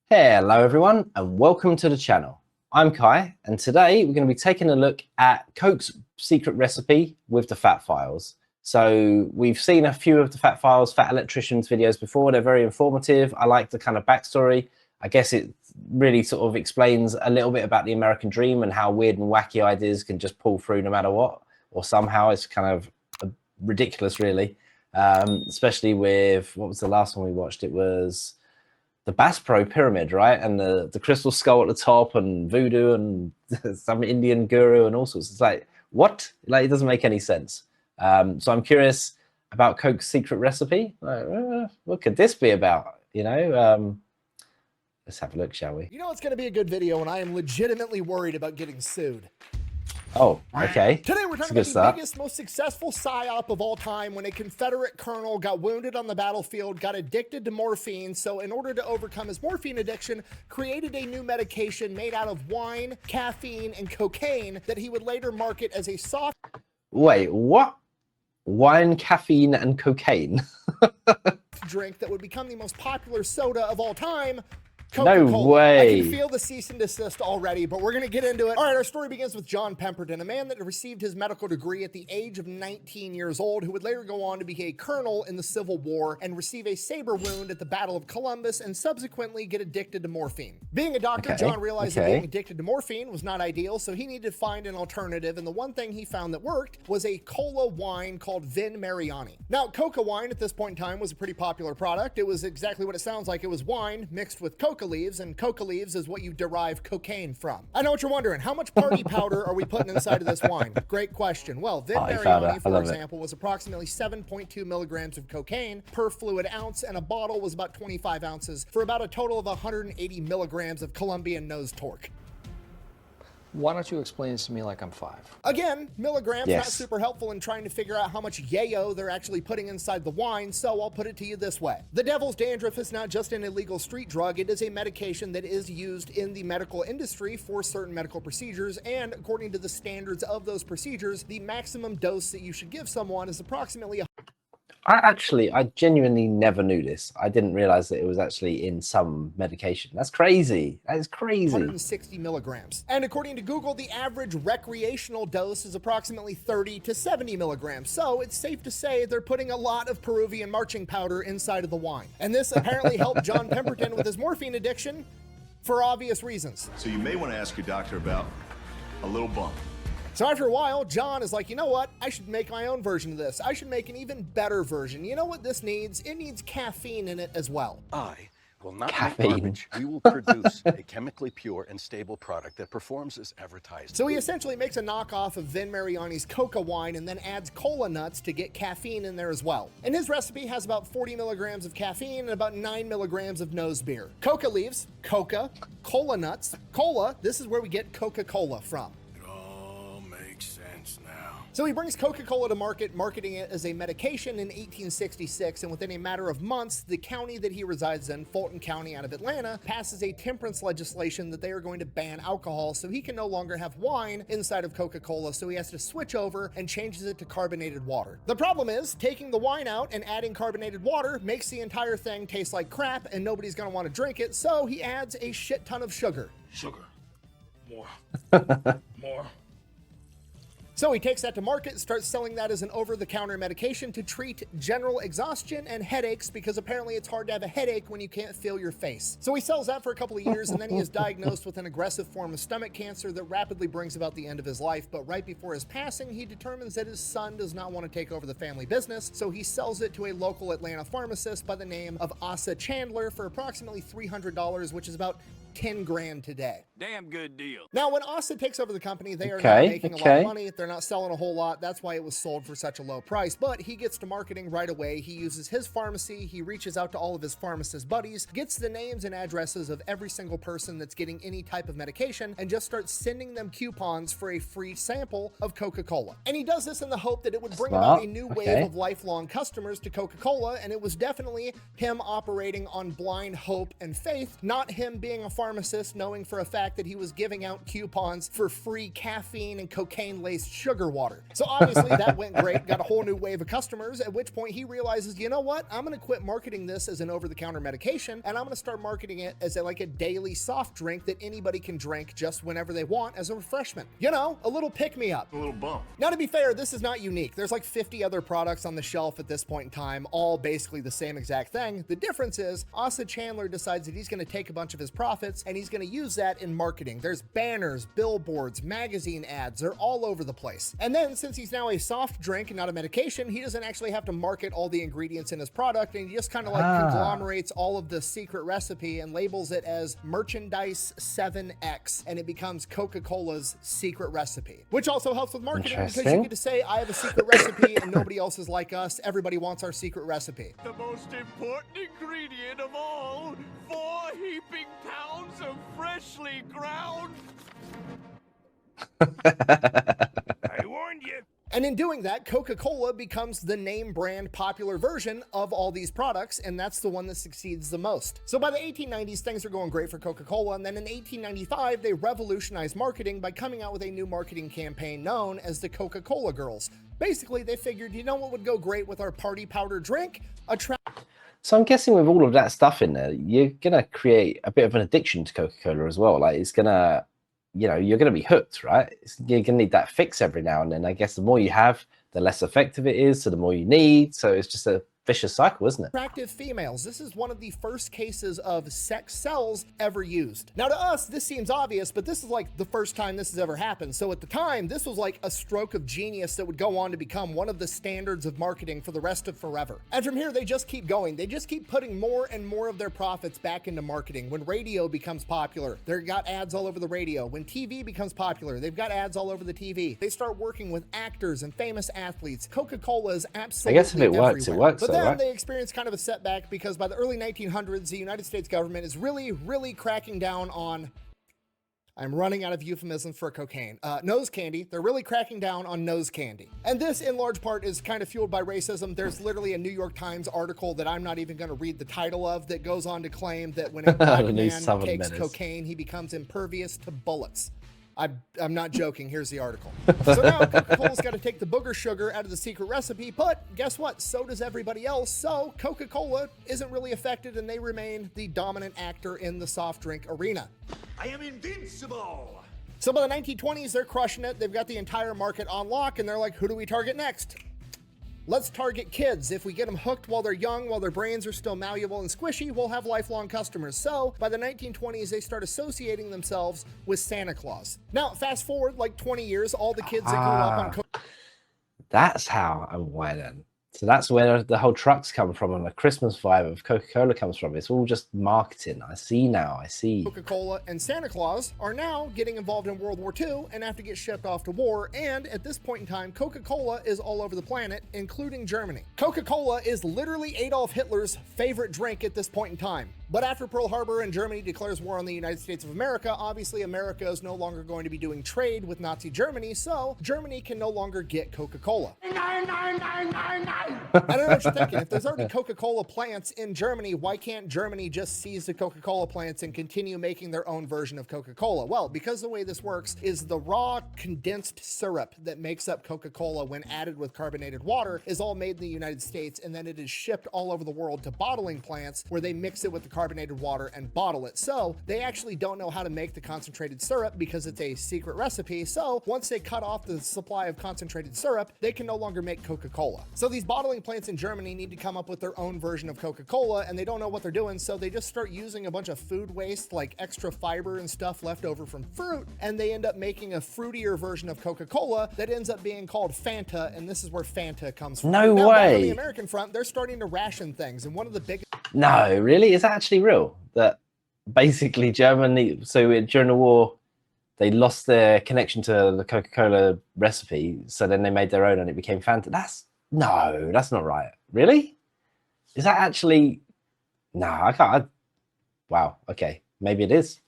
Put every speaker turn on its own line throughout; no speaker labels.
Hello everyone and welcome to the channel. I'm Kai and today we're going to be taking a look at Coke's secret recipe with the Fat Files. So we've seen a few of the Fat Files, Fat Electricians videos before. They're very informative. I like the kind of backstory. I guess it really sort of explains a little bit about the American dream and how weird and wacky ideas can just pull through no matter what, or somehow. It's kind of ridiculous really, especially with, what was the last one we watched? It was the Bass Pro Pyramid, right? And the crystal skull at the top and voodoo and some Indian guru and all sorts. It's like, what? Like, it doesn't make any sense. So I'm curious about Coke's secret recipe. Like, what could this be about? You know, let's have a look, shall we?
You know it's going to be a good video when I am legitimately worried about getting sued.
Oh, okay.
Today we're talking about the biggest, most successful psyop of all time when a Confederate colonel got wounded on the battlefield, got addicted to morphine, so in order to overcome his morphine addiction, created a new medication made out of wine, caffeine, and cocaine that he would later market as a soft...
Wait, what? Wine, caffeine, and cocaine?
drink that would become the most popular soda of all time.
No way.
I can feel the cease and desist already, but we're going to get into it. All right, our story begins with John Pemberton, a man that received his medical degree at the age of 19 years old, who would later go on to be a colonel in the Civil War and receive a saber wound at the Battle of Columbus and subsequently get addicted to morphine. Being a doctor, John realized that being addicted to morphine was not ideal, so he needed to find an alternative, and the one thing he found that worked was a cola wine called Vin Mariani. Now, coca wine at this point in time was a pretty popular product. It was exactly what it sounds like. It was wine mixed with coca leaves, and coca leaves is what you derive cocaine from. I know what you're wondering. How much party powder are we putting inside of this wine? Great question. Well, Vin Mariani, for example, was approximately 7.2 milligrams of cocaine per fluid ounce, and a bottle was about 25 ounces for about a total of 180 milligrams of Colombian nose torque.
Why don't you explain this to me like I'm 5?
Again, milligrams not super helpful in trying to figure out how much yayo they're actually putting inside the wine, so I'll put it to you this way. The devil's dandruff is not just an illegal street drug, it is a medication that is used in the medical industry for certain medical procedures, and according to the standards of those procedures, the maximum dose that you should give someone is approximately
I genuinely never knew this. I didn't realize that it was actually in some medication. That's crazy. That is crazy.
160 milligrams. And according to Google, the average recreational dose is approximately 30 to 70 milligrams. So it's safe to say they're putting a lot of Peruvian marching powder inside of the wine. And this apparently helped John Pemberton with his morphine addiction for obvious reasons.
So you may want to ask your doctor about a little bump.
So after a while, John is like, you know what? I should make my own version of this. I should make an even better version. You know what this needs? It needs caffeine in it as well.
I will not make garbage. We will produce a chemically pure and stable product that performs as advertised.
So he essentially makes a knockoff of Vin Mariani's coca wine and then adds cola nuts to get caffeine in there as well. And his recipe has about 40 milligrams of caffeine and about 9 milligrams of nose beer. Coca leaves, coca, cola nuts, cola. This is where we get Coca-Cola from. So he brings Coca-Cola to market, marketing it as a medication in 1866, and within a matter of months, the county that he resides in, Fulton County out of Atlanta, passes a temperance legislation that they are going to ban alcohol, so he can no longer have wine inside of Coca-Cola, so he has to switch over and changes it to carbonated water. The problem is, taking the wine out and adding carbonated water makes the entire thing taste like crap, and nobody's gonna want to drink it, so he adds a shit ton of sugar.
Sugar. More. More.
So he takes that to market, starts selling that as an over-the-counter medication to treat general exhaustion and headaches, because apparently it's hard to have a headache when you can't feel your face. So he sells that for a couple of years, and then he is diagnosed with an aggressive form of stomach cancer that rapidly brings about the end of his life. But right before his passing, he determines that his son does not want to take over the family business, so he sells it to a local Atlanta pharmacist by the name of Asa Chandler for approximately $300, which is about 10 grand today.
Damn good deal.
Now, when Asa takes over the company, they are not making a lot of money. They're not selling a whole lot. That's why it was sold for such a low price. But he gets to marketing right away. He uses his pharmacy. He reaches out to all of his pharmacist buddies, gets the names and addresses of every single person that's getting any type of medication, and just starts sending them coupons for a free sample of Coca-Cola. And he does this in the hope that it would bring about a new wave of lifelong customers to Coca-Cola, and it was definitely him operating on blind hope and faith, not him being a pharmacist pharmacist, knowing for a fact that he was giving out coupons for free caffeine and cocaine-laced sugar water. So obviously that went great, got a whole new wave of customers, at which point he realizes, you know what, I'm gonna quit marketing this as an over-the-counter medication, and I'm gonna start marketing it as like a daily soft drink that anybody can drink just whenever they want as a refreshment. You know, a little pick-me-up.
A little bump.
Now, to be fair, this is not unique. There's like 50 other products on the shelf at this point in time, all basically the same exact thing. The difference is Asa Chandler decides that he's going to take a bunch of his profits and he's going to use that in marketing. There's banners, billboards, magazine ads, they're all over the place. And then since he's now a soft drink and not a medication, he doesn't actually have to market all the ingredients in his product, and he just kind of like conglomerates all of the secret recipe and labels it as Merchandise 7X, and it becomes Coca-Cola's secret recipe, which also helps with marketing because you get to say, I have a secret recipe and nobody else is like us. Everybody wants our secret recipe.
The most important ingredient of all, 4 heaping pounds of freshly ground. I warned you.
And in doing that, Coca-Cola becomes the name brand popular version of all these products, and that's the one that succeeds the most. So by the 1890s, things are going great for Coca-Cola, and then in 1895, they revolutionized marketing by coming out with a new marketing campaign known as the Coca-Cola Girls. Basically, they figured, you know what would go great with our party powder drink?
So I'm guessing with all of that stuff in there, you're gonna create a bit of an addiction to Coca-Cola as well. Like it's gonna, you know, you're gonna be hooked, right? You're gonna need that fix every now and then. I guess the more you have, the less effective it is, so the more you need. So it's just a vicious cycle, isn't it?
Attractive females. This is one of the first cases of sex cells ever used. Now to us, this seems obvious, but this is like the first time this has ever happened. So at the time, this was like a stroke of genius that would go on to become one of the standards of marketing for the rest of forever. And from here, they just keep going. They just keep putting more and more of their profits back into marketing. When radio becomes popular, they've got ads all over the radio. When TV becomes popular, they've got ads all over the TV. They start working with actors and famous athletes. Coca-Cola is absolutely
I guess if it works,
everywhere.
it works.
But then
right?
they experience kind of a setback because by the early 1900s, the United States government is really cracking down on, I'm running out of euphemisms for cocaine, nose candy. They're really cracking down on nose candy. And this in large part is kind of fueled by racism. There's literally a New York Times article that I'm not even going to read the title of that goes on to claim that when a black man takes cocaine, he becomes impervious to bullets. I'm not joking. Here's the article. So now Coca-Cola's got to take the booger sugar out of the secret recipe, but guess what? So does everybody else. So Coca-Cola isn't really affected and they remain the dominant actor in the soft drink arena.
I am invincible.
So by the 1920s, they're crushing it. They've got the entire market on lock and they're like, who do we target next? Let's target kids. If we get them hooked while they're young, while their brains are still malleable and squishy, we'll have lifelong customers. So by the 1920s, they start associating themselves with Santa Claus. Now, fast forward like 20 years, all the kids that grew up on
That's how and why then. So that's where the whole trucks come from and the Christmas vibe of Coca-Cola comes from. It's all just marketing. I see now. I see.
Coca-Cola and Santa Claus are now getting involved in World War II and have to get shipped off to war. And at this point in time, Coca-Cola is all over the planet, including Germany. Coca-Cola is literally Adolf Hitler's favorite drink at this point in time. But after Pearl Harbor and Germany declares war on the United States of America, obviously America is no longer going to be doing trade with Nazi Germany, so Germany can no longer get Coca-Cola. I don't know what you're thinking. If there's already Coca-Cola plants in Germany, why can't Germany just seize the Coca-Cola plants and continue making their own version of Coca-Cola? Well, because the way this works is the raw condensed syrup that makes up Coca-Cola when added with carbonated water is all made in the United States, and then it is shipped all over the world to bottling plants where they mix it with the carbonated water and bottle it. So they actually don't know how to make the concentrated syrup because it's a secret recipe. So once they cut off the supply of concentrated syrup, they can no longer make Coca-Cola. So these bottling plants in Germany need to come up with their own version of Coca-Cola, and they don't know what they're doing. So they just start using a bunch of food waste, like extra fiber and stuff left over from fruit, and they end up making a fruitier version of Coca-Cola that ends up being called Fanta, and this is where Fanta comes from.
No
now, back on
way.
the American front, they're starting to ration things, and one of the biggest
No, really? Is that actually real? That basically Germany, so during the war, they lost their connection to the Coca-Cola recipe, so then they made their own and it became Fanta. No, that's not right. Really? Is that actually? No, I can't. Wow. Okay, maybe it is.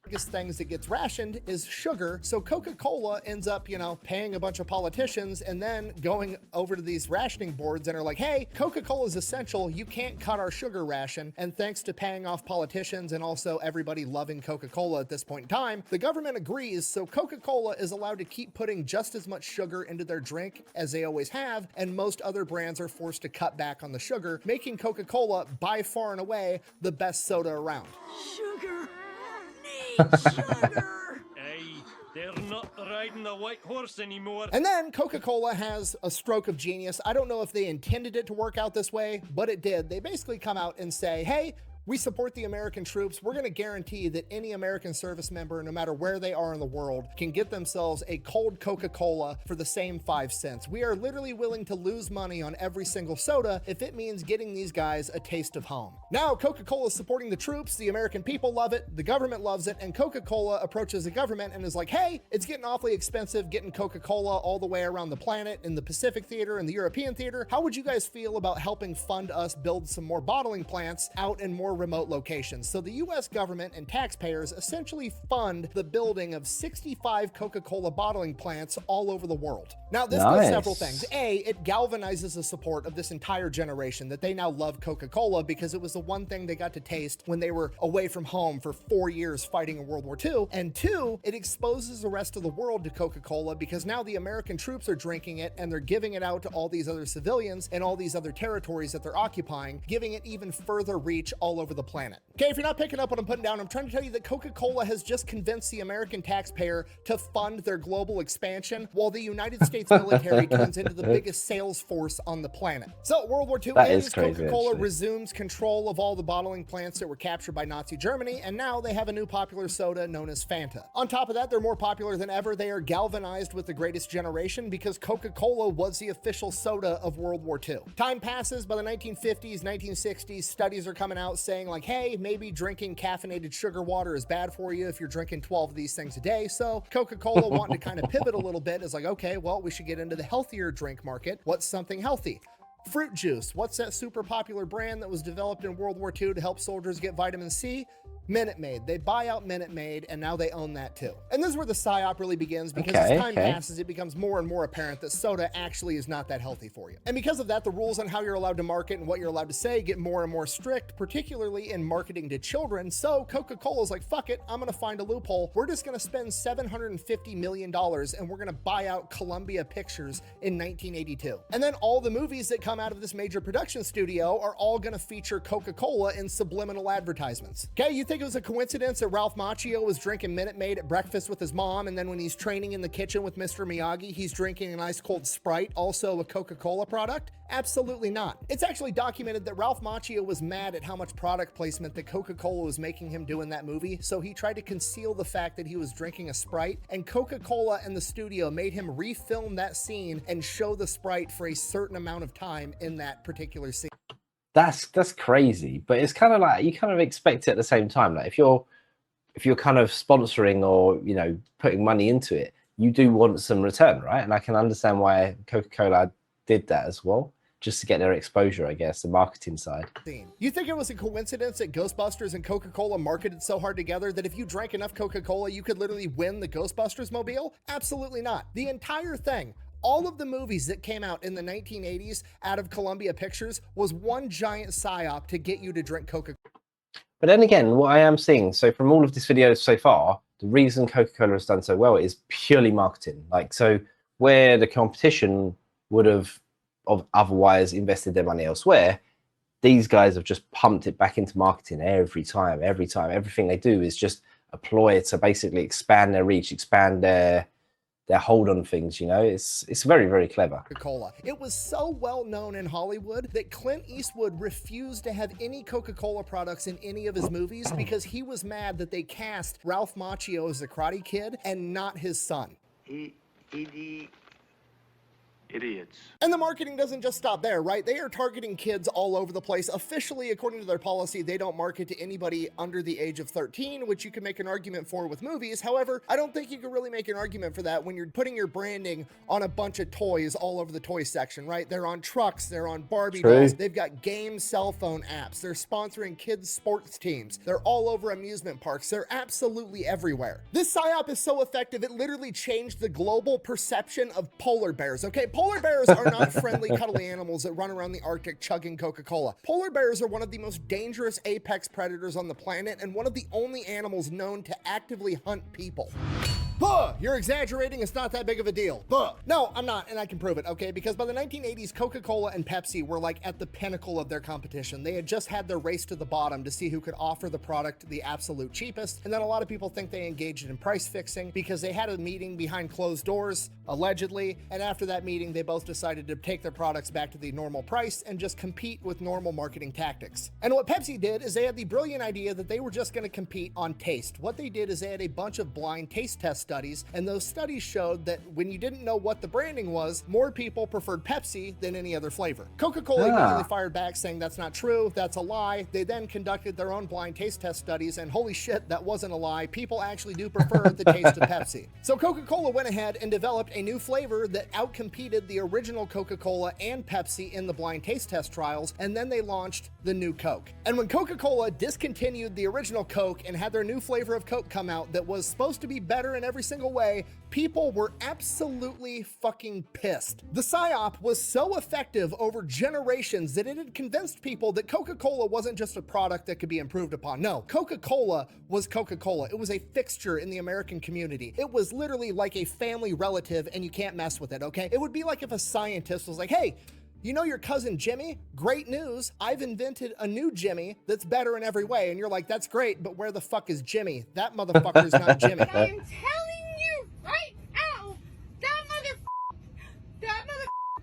biggest things that gets rationed is sugar. So Coca-Cola ends up, you know, paying a bunch of politicians and then going over to these rationing boards and are like, hey, Coca-Cola is essential. You can't cut our sugar ration. And thanks to paying off politicians and also everybody loving Coca-Cola at this point in time, the government agrees. So Coca-Cola is allowed to keep putting just as much sugar into their drink as they always have. And most other brands are forced to cut back on the sugar, making Coca-Cola by far and away the best soda around.
Sugar! Need sugar! Hey, they're not riding the white horse anymore.
And then Coca-Cola has a stroke of genius. I don't know if they intended it to work out this way, but it did. They basically come out and say, hey, we support the American troops. We're going to guarantee that any American service member, no matter where they are in the world, can get themselves a cold Coca-Cola for the same 5 cents. We are literally willing to lose money on every single soda if it means getting these guys a taste of home. Now, Coca-Cola is supporting the troops. The American people love it. The government loves it. And Coca-Cola approaches the government and is like, hey, it's getting awfully expensive getting Coca-Cola all the way around the planet in the Pacific theater and the European theater. How would you guys feel about helping fund us build some more bottling plants out in more remote locations? So the US government and taxpayers essentially fund the building of 65 Coca-Cola bottling plants all over the world. Now, this does several things. A, it galvanizes the support of this entire generation that they now love Coca-Cola because it was the one thing they got to taste when they were away from home for 4 years fighting in World War II. And 2, it exposes the rest of the world to Coca-Cola because now the American troops are drinking it and they're giving it out to all these other civilians and all these other territories that they're occupying, giving it even further reach all over the planet. Okay, if you're not picking up what I'm putting down, I'm trying to tell you that Coca-Cola has just convinced the American taxpayer to fund their global expansion while the United States military turns into the biggest sales force on the planet. So World War II ends, Coca-Cola resumes control of all the bottling plants that were captured by Nazi Germany, and now they have a new popular soda known as Fanta. On top of that, they're more popular than ever. They are galvanized with the greatest generation because Coca-Cola was the official soda of World War II. Time passes. By the 1950s, 1960s, studies are coming out saying like, hey, maybe drinking caffeinated sugar water is bad for you if you're drinking 12 of these things a day. So Coca-Cola wanting to kind of pivot a little bit is like, okay, well, we should get into the healthier drink market. What's something healthy? Fruit juice. What's that super popular brand that was developed in World War II to help soldiers get vitamin C? Minute Maid. They buy out Minute Maid, and now they own that too. And this is where the psyop really begins, because as time passes, it becomes more and more apparent that soda actually is not that healthy for you. And because of that, the rules on how you're allowed to market and what you're allowed to say get more and more strict, particularly in marketing to children. So Coca-Cola's like, fuck it, I'm gonna find a loophole. We're just gonna spend $750 million and we're gonna buy out Columbia Pictures in 1982. And then all the movies that come out of this major production studio are all gonna feature Coca-Cola in subliminal advertisements. Okay, you think it was a coincidence that Ralph Macchio was drinking Minute Maid at breakfast with his mom, and then when he's training in the kitchen with Mr. Miyagi, he's drinking an ice cold Sprite, also a Coca-Cola product? Absolutely not. It's actually documented that Ralph Macchio was mad at how much product placement that Coca-Cola was making him do in that movie, so he tried to conceal the fact that he was drinking a Sprite, and Coca-Cola and the studio made him refilm that scene and show the Sprite for a certain amount of time in that particular scene.
That's crazy, but it's kind of like you kind of expect it at the same time. Like if you're kind of sponsoring or, you know, putting money into it, you do want some return, right? And I can understand why Coca-Cola did that as well, just to get their exposure, I guess, the marketing side.
You think it was a coincidence that Ghostbusters and Coca-Cola marketed so hard together that if you drank enough Coca-Cola, you could literally win the Ghostbusters mobile? Absolutely not. The entire thing, all of the movies that came out in the 1980s out of Columbia Pictures was one giant psyop to get you to drink Coca-Cola.
But then again, what I am seeing, so from all of this video so far, the reason Coca-Cola has done so well is purely marketing. Like, so where the competition would have otherwise invested their money elsewhere, these guys have just pumped it back into marketing every time. Everything they do is just a ploy to basically expand their reach, expand their hold on things, you know. It's very, very clever.
Coca-Cola. It was so well known in Hollywood that Clint Eastwood refused to have any Coca-Cola products in any of his movies because he was mad that they cast Ralph Macchio as the Karate Kid and not his son.
Idiots.
And the marketing doesn't just stop there, right? They are targeting kids all over the place. Officially, according to their policy, they don't market to anybody under the age of 13, which you can make an argument for with movies. However, I don't think you can really make an argument for that when you're putting your branding on a bunch of toys all over the toy section, right? They're on trucks, they're on Barbie dolls, they've got game cell phone apps, they're sponsoring kids' sports teams, they're all over amusement parks, they're absolutely everywhere. This PSYOP is so effective, it literally changed the global perception of polar bears, okay? Polar bears are not friendly, cuddly animals that run around the Arctic chugging Coca-Cola. Polar bears are one of the most dangerous apex predators on the planet and one of the only animals known to actively hunt people. Buh! You're exaggerating, it's not that big of a deal. Buh! No, I'm not, and I can prove it, okay? Because by the 1980s, Coca-Cola and Pepsi were like at the pinnacle of their competition. They had just had their race to the bottom to see who could offer the product the absolute cheapest, and then a lot of people think they engaged in price fixing because they had a meeting behind closed doors, allegedly, and after that meeting, they both decided to take their products back to the normal price and just compete with normal marketing tactics. And what Pepsi did is they had the brilliant idea that they were just going to compete on taste. What they did is they had a bunch of blind taste tests studies, and those studies showed that when you didn't know what the branding was, more people preferred Pepsi than any other flavor. Coca-Cola immediately fired back saying that's not true, that's a lie. They then conducted their own blind taste test studies, and holy shit, that wasn't a lie. People actually do prefer the taste of Pepsi. So Coca-Cola went ahead and developed a new flavor that outcompeted the original Coca-Cola and Pepsi in the blind taste test trials, and then they launched the new Coke. And when Coca-Cola discontinued the original Coke and had their new flavor of Coke come out that was supposed to be better in every single way, people were absolutely fucking pissed. The PSYOP was so effective over generations that it had convinced people that Coca-Cola wasn't just a product that could be improved upon. No, Coca-Cola was Coca-Cola. It was a fixture in the American community. It was literally like a family relative and you can't mess with it, okay? It would be like if a scientist was like, hey, you know your cousin Jimmy? Great news. I've invented a new Jimmy that's better in every way. And you're like, that's great, but where the fuck is Jimmy? That motherfucker's not Jimmy.
I am telling you right now, that mother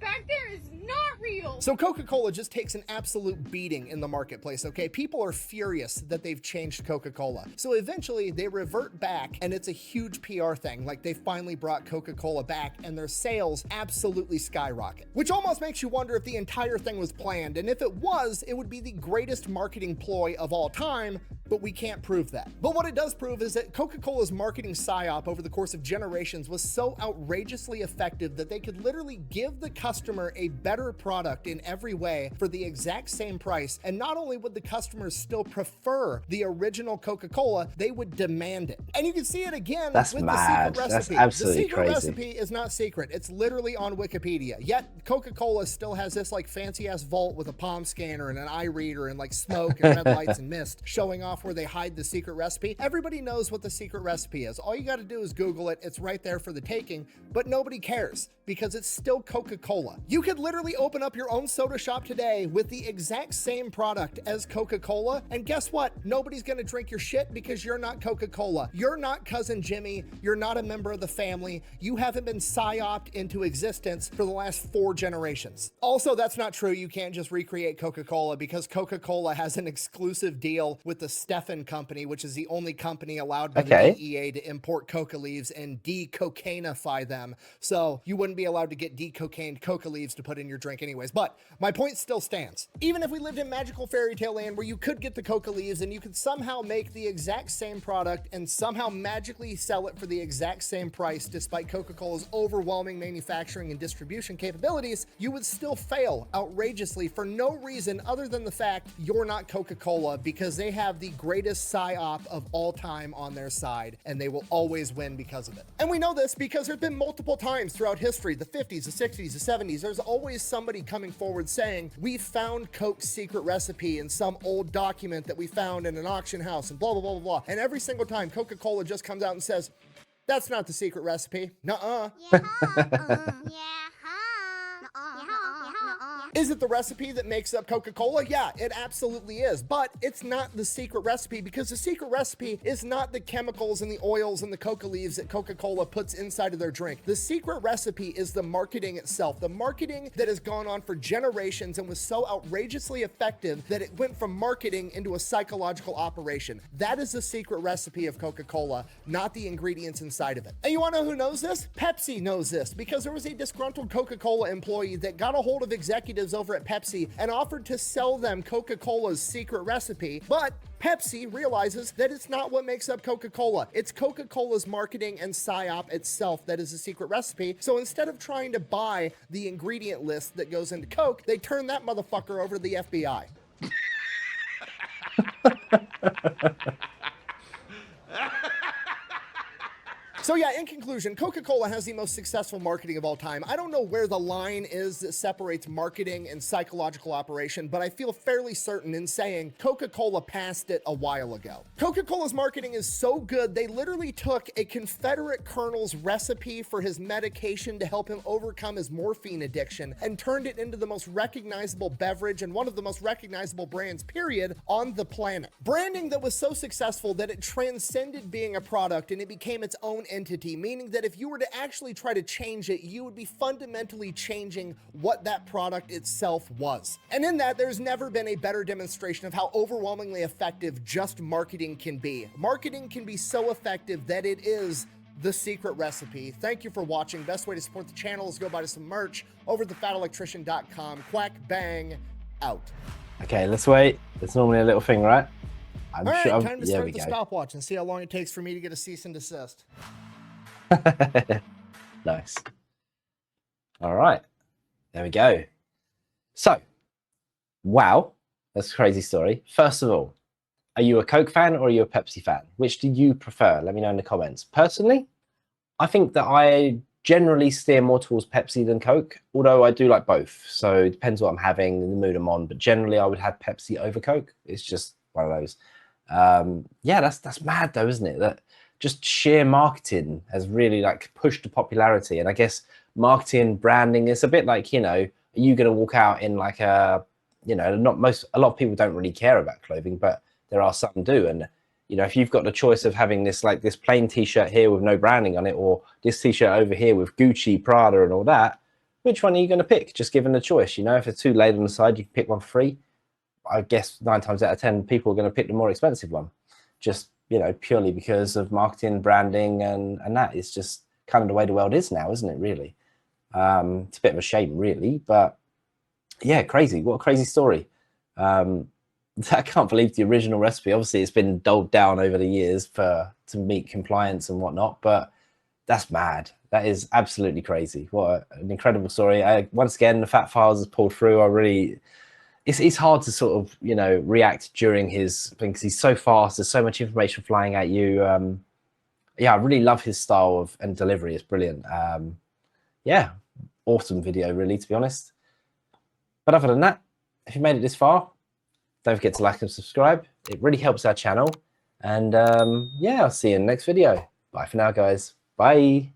back there is not real.
So Coca-Cola just takes an absolute beating in the marketplace, okay? People are furious that they've changed Coca-Cola. So eventually they revert back and it's a huge PR thing. Like they finally brought Coca-Cola back and their sales absolutely skyrocket, which almost makes you wonder if the entire thing was planned. And if it was, it would be the greatest marketing ploy of all time, but we can't prove that. But what it does prove is that Coca-Cola's marketing PSYOP over the course of generations was so outrageously effective that they could literally give the customer a better product in every way for the exact same price. And not only would the customers still prefer the original Coca-Cola, they would demand it. And you can see it again with the secret recipe.
That's absolutely
the secret
crazy.
recipe is not secret. It's literally on Wikipedia. Yet Coca-Cola still has this like fancy ass vault with a palm scanner and an eye reader and like smoke and red lights and mist showing off where they hide the secret recipe. Everybody knows what the secret recipe is. All you got to do is Google it. It's right there for the taking, but nobody cares because it's still Coca-Cola. You could literally open up your own soda shop today with the exact same product as Coca-Cola, and guess what? Nobody's gonna drink your shit because you're not Coca-Cola. You're not Cousin Jimmy. You're not a member of the family. You haven't been PSYOPed into existence for the last 4 generations. Also, that's not true. You can't just recreate Coca-Cola because Coca-Cola has an exclusive deal with the Steffen Company, which is the only company allowed by the DEA to import coca leaves and de-cocainify them. So you wouldn't be allowed to get de-cocained coca leaves to put in your drink anyways. But my point still stands. Even if we lived in magical fairy tale land where you could get the coca leaves and you could somehow make the exact same product and somehow magically sell it for the exact same price despite Coca-Cola's overwhelming manufacturing and distribution capabilities, you would still fail outrageously for no reason other than the fact you're not Coca-Cola because they have the greatest PSYOP of all time on their side and they will always win because of it. And we know this because there's been multiple times throughout history, the 50s, the 60s, the 70s, there's always somebody coming forward saying, we found Coke's secret recipe in some old document that we found in an auction house and blah, blah, blah, blah, blah. And every single time Coca-Cola just comes out and says, that's not the secret recipe. Nuh-uh.
Yeah,
Is it the recipe that makes up Coca-Cola? Yeah, it absolutely is, but it's not the secret recipe, because the secret recipe is not the chemicals and the oils and the coca leaves that Coca-Cola puts inside of their drink. The secret recipe is the marketing itself, the marketing that has gone on for generations and was so outrageously effective that it went from marketing into a psychological operation. That is the secret recipe of Coca-Cola, not the ingredients inside of it. And you want to know who knows this? Pepsi knows this, because there was a disgruntled Coca-Cola employee that got a hold of executives over at Pepsi and offered to sell them Coca-Cola's secret recipe, but Pepsi realizes that it's not what makes up Coca-Cola. It's Coca-Cola's marketing and psyop itself that is the secret recipe. So instead of trying to buy the ingredient list that goes into Coke, they turn that motherfucker over to the FBI. So yeah, in conclusion, Coca-Cola has the most successful marketing of all time. I don't know where the line is that separates marketing and psychological operation, but I feel fairly certain in saying Coca-Cola passed it a while ago. Coca-Cola's marketing is so good, they literally took a Confederate colonel's recipe for his medication to help him overcome his morphine addiction and turned it into the most recognizable beverage and one of the most recognizable brands, period, on the planet. Branding that was so successful that it transcended being a product and it became its own entity, meaning that if you were to actually try to change it, you would be fundamentally changing what that product itself was. And in that, there's never been a better demonstration of how overwhelmingly effective just marketing can be. Marketing can be so effective that it is the secret recipe. Thank you for watching. Best way to support the channel is go buy some merch over at thefatelectrician.com. Quack bang out.
Okay, let's wait. There's normally a little thing, right?
All right, time to start the stopwatch and see how long it takes for me to get a cease and desist.
Nice. All right, there we go. So, wow, that's a crazy story. First of all, are you a Coke fan or are you a Pepsi fan? Which do you prefer? Let me know in the comments. Personally, I think that I generally steer more towards Pepsi than Coke, although I do like both. So it depends what I'm having and the mood I'm on. But generally, I would have Pepsi over Coke. It's just one of those. Yeah, that's mad though, isn't it? That just sheer marketing has really like pushed the popularity. And I guess marketing, branding is a bit like, you know, are you going to walk out in like a, you know, a lot of people don't really care about clothing, but there are some do. And, you know, if you've got the choice of having this, like this plain t-shirt here with no branding on it, or this t-shirt over here with Gucci, Prada and all that, which one are you going to pick? Just given the choice, you know, if it's two laid on the side, you can pick one for free. I guess 9 times out of 10, people are going to pick the more expensive one, just, you know, purely because of marketing, branding, and that is just kind of the way the world is now, isn't it, really? It's a bit of a shame, really, but yeah, crazy. What a crazy story. I can't believe the original recipe. Obviously, it's been doled down over the years to meet compliance and whatnot, but that's mad. That is absolutely crazy. What an incredible story. Once again, the Fat Files has pulled through. It's hard to sort of, you know, react during his thing because he's so fast. There's so much information flying at you. Yeah, I really love his style and delivery. It's brilliant. Yeah, awesome video, really, to be honest. But other than that, if you made it this far, don't forget to like and subscribe. It really helps our channel. And yeah, I'll see you in the next video. Bye for now, guys. Bye.